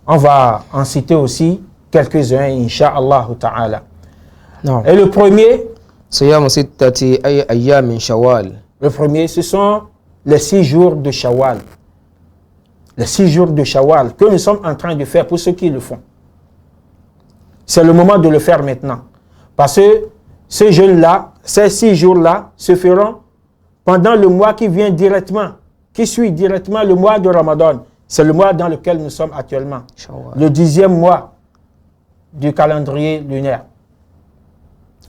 On va en citer aussi quelques-uns, Inch'Allah ta'ala. Et le premier, ce sont les 6 jours de Shawwal. Les 6 jours de Shawwal que nous sommes en train de faire pour ceux qui le font. C'est le moment de le faire maintenant. Parce que ce jeûne-là, ces 6 jours-là se feront pendant le mois qui vient directement, qui suit directement le mois de Ramadan. C'est le mois dans lequel nous sommes actuellement. Shawwal. Le 10e mois du calendrier lunaire.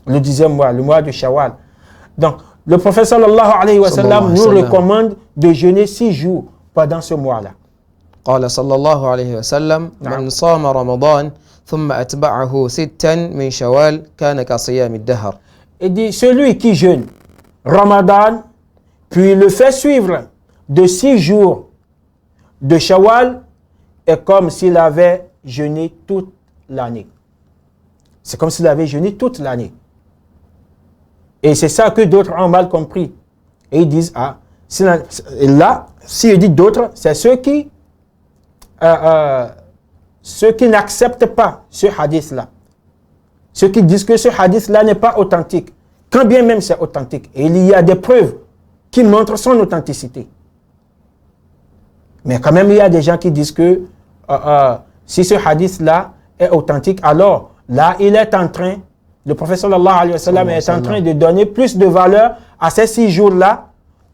Le 10e mois, le mois de Shawwal. Donc, le prophète sallallahu alayhi wa sallam nous recommande de jeûner 6 jours pendant ce mois-là. قال صلى الله عليه وسلم من صام رمضان ثم أتبعه 6 من شوال كان كصيام الدهر. Il dit, celui qui jeûne Ramadan, puis le fait suivre de 6 jours de Shawwal, est comme s'il avait jeûné toute l'année. C'est comme s'il avait jeûné toute l'année. Et c'est ça que d'autres ont mal compris. Et ils disent, ah, là, si je dis d'autres, c'est ceux qui n'acceptent pas ce hadith-là. Ceux qui disent que ce hadith-là n'est pas authentique. Quand bien même c'est authentique. Et il y a des preuves qui montrent son authenticité. Mais quand même, il y a des gens qui disent que si ce hadith-là est authentique, alors là, il est en train, le prophète sallallahu alayhi wa sallam est en train de donner plus de valeur à ces 6 jours-là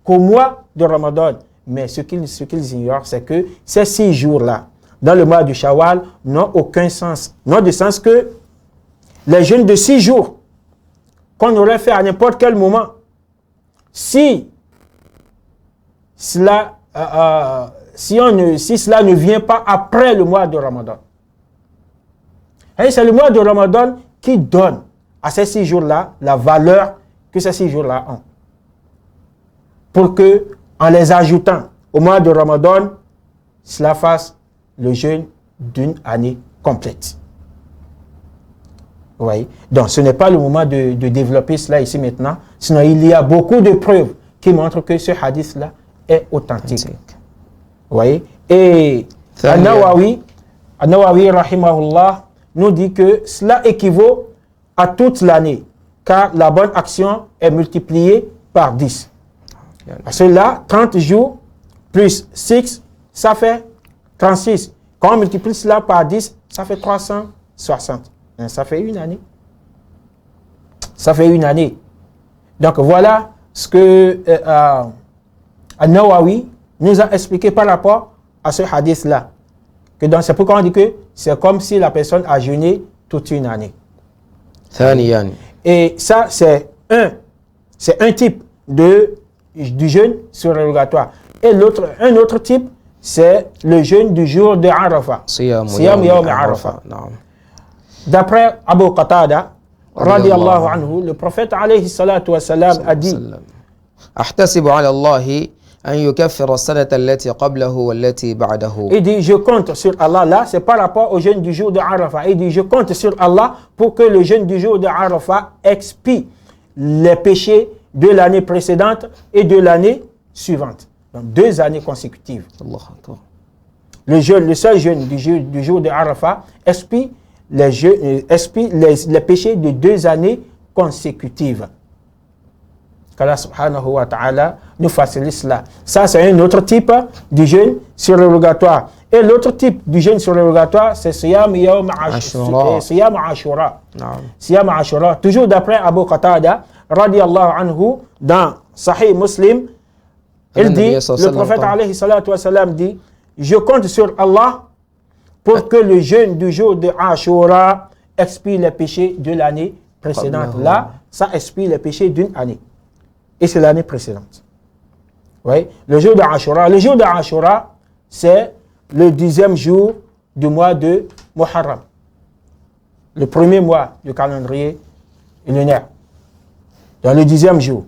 qu'au mois de Ramadan. Mais ce qu'ils ignorent, c'est que ces 6 jours-là, dans le mois du Shawwal, n'ont aucun sens. N'ont de sens que les jeûnes de 6 jours, qu'on aurait fait à n'importe quel moment, si cela ne vient pas après le mois de Ramadan. Et c'est le mois de Ramadan qui donne à ces 6 jours-là la valeur que ces 6 jours-là ont. Pour que, en les ajoutant au mois de Ramadan, cela fasse le jeûne d'une année complète. Vous voyez? Donc, ce n'est pas le moment de développer cela ici maintenant. Sinon, il y a beaucoup de preuves qui montrent que ce hadith-là est authentique. Vous voyez? Et An-Nawawi, rahimahullah, nous dit que cela équivaut à toute l'année, car la bonne action est multipliée par 10. Parce que là, 30 jours plus 6, ça fait 36. Quand on multiplie cela par 10, ça fait 360. Ça fait une année. Ça fait une année. Donc voilà ce que An-Nawawi nous a expliqué par rapport à ce hadith-là. C'est pourquoi on dit que c'est comme si la personne a jeûné toute une année. Et ça, c'est un type du jeûne surérogatoire. Et un autre type, c'est le jeûne du jour de Arafah. Siyam Yawm Arafah. D'après Abu Qatada, radiyallahu anhu, le prophète alayhi salatu wa salam a dit أحتسب على الله أن يكفر السنة التي قبله والتي بعده. Il dit, je compte sur Allah, là, c'est par rapport au jeûne du jour de Arafah. Il dit, je compte sur Allah pour que le jeûne du jour de Arafah expie les péchés de l'année précédente et de l'année suivante. Donc, 2 années consécutives. Le seul jeûne du jour de Arafah expie les péchés de 2 années consécutives. Qu'Allah subhanahu wa ta'ala nous facilite cela. Ça, c'est un autre type du jeûne surérogatoire. Et l'autre type du jeûne surérogatoire, c'est Siyam Yawm Ashura. Siyam Ashura. Toujours d'après Abu Qatada, radiyallahu anhu, dans Sahih Muslim, il dit, le prophète alayhi salatu wa salam dit, je compte sur Allah pour que le jeûne du jour de Ashura expie les péchés de l'année précédente. Là, ça expie les péchés d'une année. Et c'est l'année précédente. Oui, le jour de Ashura. Le jour de Ashura, c'est le 10e jour du mois de Muharram. Le premier mois du calendrier lunaire. Dans le 10e jour.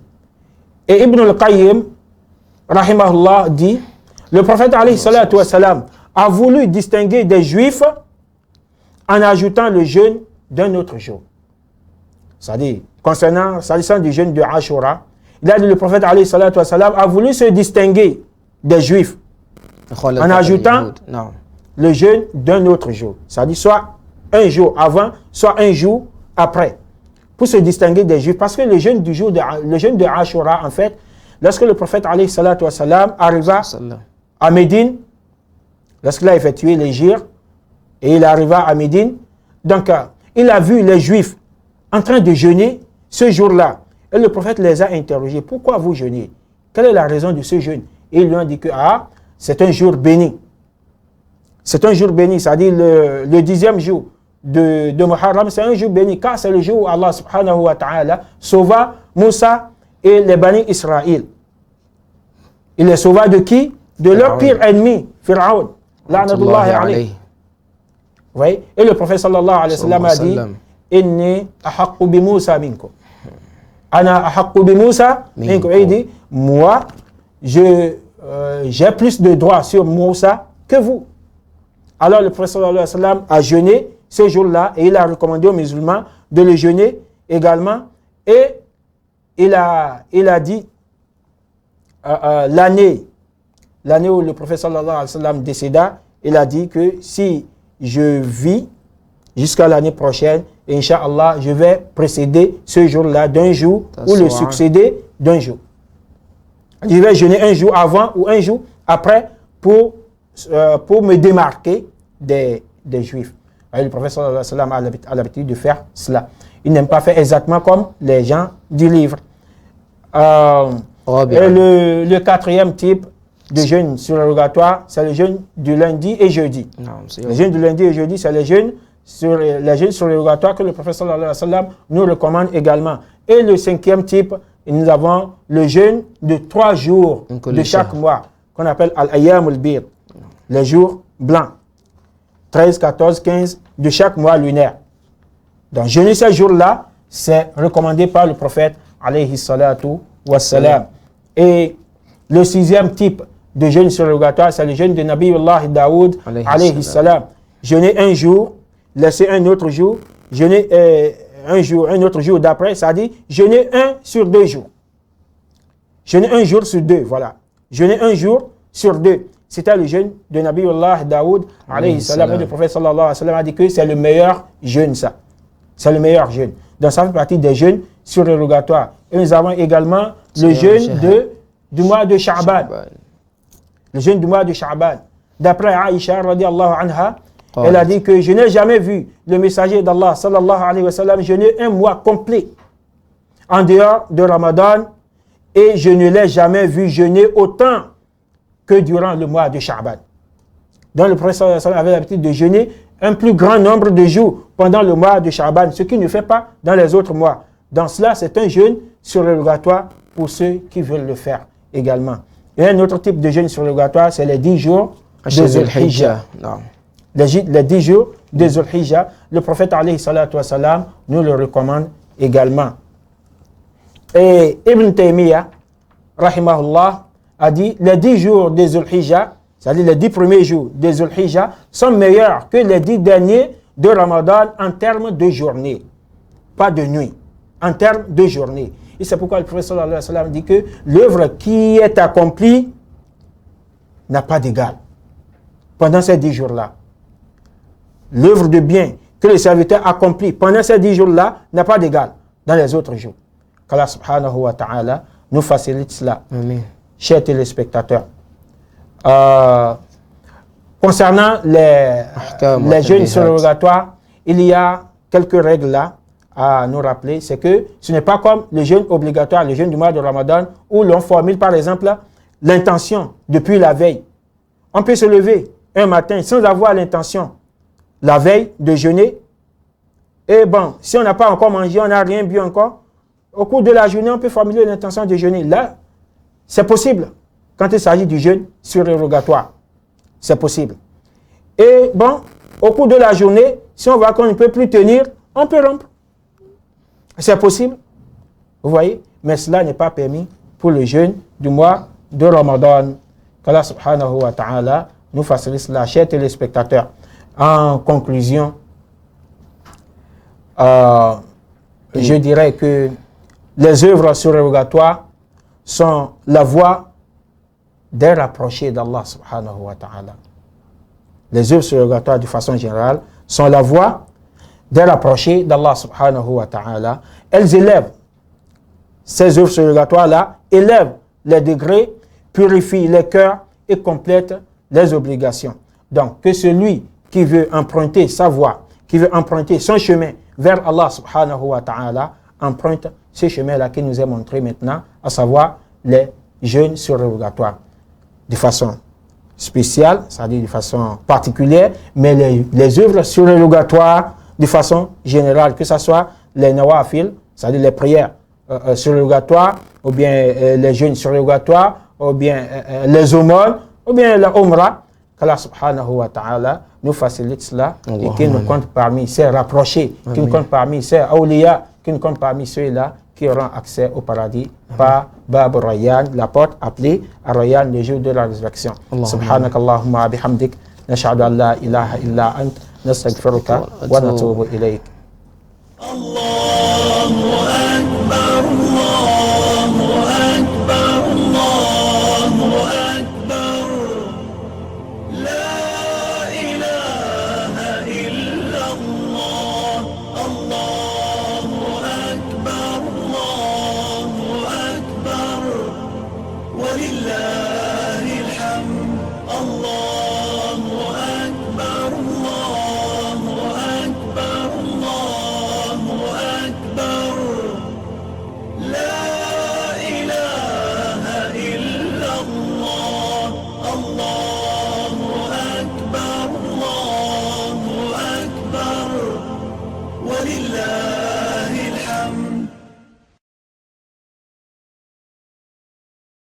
Et Ibn al-Qayyim, rahimahullah, dit, le prophète alayhi salatu wa salam a voulu distinguer des juifs en ajoutant le jeûne d'un autre jour. C'est-à-dire, s'agissant du jeûne de Ashura, Il a dit, le prophète alayhi salatu wassalam a voulu se distinguer des juifs en ajoutant le jeûne d'un autre jour. C'est-à-dire soit un jour avant, soit un jour après. Pour se distinguer des juifs. Parce que le jeûne de Ashura, en fait, lorsque le prophète alayhi salatu wassalam arriva à Médine, lorsqu'il a effectué les gires, et il arriva à Médine, donc il a vu les juifs en train de jeûner ce jour-là. Et le prophète les a interrogés. Pourquoi vous jeûnez? Quelle est la raison de ce jeûne? Et ils lui ont dit que c'est un jour béni. C'est un jour béni, c'est-à-dire le 10e jour de Muharram, c'est un jour béni, car c'est le jour où Allah subhanahu wa ta'ala sauva Moussa et les Bani Israël. Il les sauva de qui? De leur pire ennemi, Pharaon. La'natullahi alayhi. Vous voyez? Et le prophète sallallahu alayhi wa sallam a dit, Inni ahaqqu bi Moussa minkum. Ana ahaqqu bi Moussa minkum. Et il dit, moi, j'ai plus de droits sur Moussa que vous. Alors le prophète sallallahu alayhi wa sallam a jeûné ce jour-là et il a recommandé aux musulmans de le jeûner également. Et il a dit l'année où le prophète sallallahu alayhi wa sallam décéda, il a dit que si je vis jusqu'à l'année prochaine, Inch'Allah, je vais précéder ce jour-là d'un jour ou le succéder d'un jour. Je vais jeûner un jour avant ou un jour après pour me démarquer des Juifs. Le prophète sallallahu alayhi wa sallam a l'habitude de faire cela. Il n'aime pas faire exactement comme les gens du livre. Et le quatrième type de jeûne surrogatoire, c'est le jeûne du lundi et jeudi. Le jeûne du lundi et jeudi, c'est les jeûnes surrogatoires que le prophète sallallahu alayhi wa sallam nous recommande également. Et le cinquième type, nous avons le jeûne de 3 jours de chaque mois, qu'on appelle Al-Ayyam al-Bir, les jours blancs. 13, 14, 15 de chaque mois lunaire. Donc, jeûner ces jours-là, c'est recommandé par le prophète, alayhi salatu wassalam. Et le 6e type de jeûne surrogatoire, c'est le jeûne de Nabiullah Daoud, alayhi salam. Jeûner un jour, laisser un autre jour, jeûner un autre jour d'après, c'est-à-dire jeûner 1 sur 2 jours. Jeûner 1 jour sur 2, voilà. Jeûner 1 jour sur 2. C'était le jeûne de Nabiullah Daoud, alayhi salam. Et le prophète sallallahu alayhi wa sallam a dit que c'est le meilleur jeûne, ça. C'est le meilleur jeûne. Donc ça fait partie des jeûnes surrogatoires. Et nous avons également le jeûne du mois de Sha'ban. Le jeûne du mois de Sha'ban. D'après Aïcha, radiallahu anha, elle a dit que je n'ai jamais vu le messager d'Allah, sallallahu alayhi wa sallam, jeûner un mois complet en dehors de Ramadan, et je ne l'ai jamais vu jeûner autant que durant le mois de Sha'ban. Donc le prophète sallallahu alayhi wa sallam avait l'habitude de jeûner un plus grand nombre de jours pendant le mois de Sha'ban, ce qu'il ne fait pas dans les autres mois. Dans cela, c'est un jeûne surrogatoire pour ceux qui veulent le faire également. Et un autre type de jeûne surrogatoire, c'est les 10 jours de Zulhijja. Les 10 jours de Zulhijja, le prophète alayhi salatu wa salam nous le recommande également. Et Ibn Taymiyyah, rahimahullah, a dit les 10 jours de Zulhijja, c'est-à-dire les 10 premiers jours de Zulhijja, sont meilleurs que les 10 derniers de Ramadan en termes de journée, pas de nuit, en termes de journée. Et c'est pourquoi le prophète sallallahu alayhi wa sallam dit que l'œuvre qui est accomplie n'a pas d'égal pendant ces 10 jours-là. L'œuvre de bien que le serviteur accomplit pendant ces 10 jours-là n'a pas d'égal dans les autres jours. Qu'Allah subhanahu wa ta'ala nous facilite cela. Amen. Chers téléspectateurs, concernant les jeûnes surrogatoires, il y a quelques règles là à nous rappeler. C'est que ce n'est pas comme le jeûne obligatoire, le jeûne du mois de Ramadan, où l'on formule par exemple l'intention depuis la veille. On peut se lever un matin sans avoir l'intention la veille de jeûner. Et bon, si on n'a pas encore mangé, on n'a rien bu encore, au cours de la journée, on peut formuler l'intention de jeûner. Là, c'est possible quand il s'agit du jeûne surrogatoire. C'est possible. Et bon, au cours de la journée, si on voit qu'on ne peut plus tenir, on peut rompre. C'est possible. Vous voyez? Mais cela n'est pas permis pour le jeûne du mois de Ramadan. Qu'Allah subhanahu wa ta'ala nous facilite cela, chers téléspectateurs. En conclusion, je dirais que les œuvres surrogatoires sont la voie des rapprochés d'Allah subhanahu wa ta'ala. Les œuvres surrogatoires, de façon générale, sont la voie des rapprochés d'Allah subhanahu wa ta'ala. Elles élèvent, ces œuvres surrogatoires-là, élèvent les degrés, purifient les cœurs et complètent les obligations. Donc, que celui qui veut emprunter sa voie, qui veut emprunter son chemin vers Allah subhanahu wa ta'ala, emprunte ce chemin-là qui nous est montré maintenant, à savoir les jeûnes surrogatoires. De façon spéciale, c'est-à-dire de façon particulière, mais les œuvres surrogatoires de façon générale, que ce soit les nawafil, c'est-à-dire les prières surrogatoires, ou bien les jeûnes surrogatoires, ou bien les aumônes, ou bien la umrah, qu'Allah subhanahu wa ta'ala nous facilite cela et qu'il nous compte parmi ses rapprochés, qu'il nous compte parmi ses awliya, qu'il nous compte parmi ceux-là qui auront accès au paradis par Bab Rayyan, la porte appelée à Rayyan le jour de la résurrection. Subhanak Allahumma bihamdik, nashhadu an la ilaha illa ant, nastaghfiruka wa natubu ilayk. Allahu Akbar, Allahu Akbar, Allahu Akbar. La ilaha illa Allah, Allahu Akbar, Allahu Akbar. Walillahi alhamd, Allah.